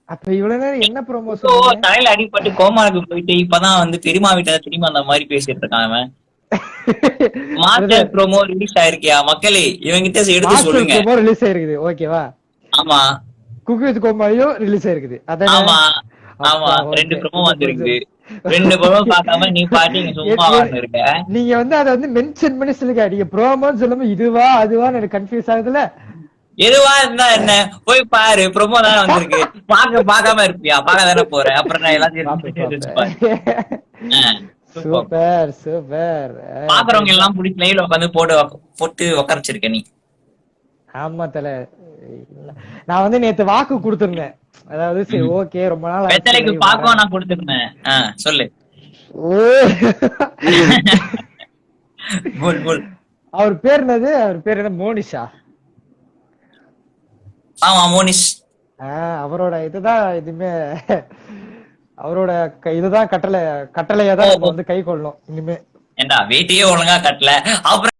அப்ப இவ்வளவு நேரம் என்ன ப்ரோமோ இப்போ சொன்னீங்க? தலையில அடிபட்டு கோமாக்கு போயிட்டு இப்பதான் வந்து பெரியமா வீட்டை திரும்பி அந்த மாதிரி பேசிட்டு இருக்கான் அவன். மாஸ்டர் பிரதர், ப்ரோமோ ரிலீஸ் ஆயிருக்கியா மக்களே, இவங்கிட்ட எடுத்து மாஸ்டர் சொல்லுங்க. ப்ரோமோ ரிலீஸ் ஆயிருக்குது, ஓகேவா? ஆமா குக் வித் கோமாளியும் ரிலீஸ் ஆயிருக்குது அதானே? ஆமா ஆமா, அப்பா 2 ஓகே, ப்ரோமோ இப்ப வந்திருக்குது. புரிஞ்சது. 2 ப்ரோமோ பார்க்காம நீ பாட்டு இங்க சும்மா இருக்க. நீங்க வந்து அதை வந்து மென்ஷன் பண்ணி சொல்லுங்க. நீங்க ப்ரோமோன்னு சொல்லும்போது இதுவா அதுவான்னு எனக்கு கன்ஃபியூஸ் ஆகுதுல. எதுவா இருந்தா என்ன, போய் பாரு, ப்ரோமோ தானே வந்திருக்கு. பார்க்காம இருப்பியா? பார்க்க தானே போற, அப்புறம் நான் பாப்பேன் எல்லாத்தையும் வச்சு பாப்பேன். பாரு. சூப்பர். Super super. பாக்குறவங்க எல்லாம் பிடிச்சி லைவ்ல உட்காந்து போட்டு உட்கார வச்சிருக்க நீ. ஆமா தல. நான் வந்து நேத்து வாக்கு கொடுத்திருந்தேன். அதாவது சரி ஓகே ரொம்ப நாள் ஆச்சு வெத்தலைக்கு லைவ் பாக்கவும் வரேன். நான் கொடுத்துருந்தேன். சொல்லு. ஓ. போல். அவர் பேர் என்னது? அவர் பேர் என்ன? மோனிஷா. ஆமா மோனிஷ். அவரோட இதுதான் இதுமே. அவரோட இதுதான் கட்டளையா தான் நம்ம வந்து கை கொள்ளணும் இனிமே. ஏண்டா வீட்டையே ஒழுங்கா கட்டல, அப்புறம்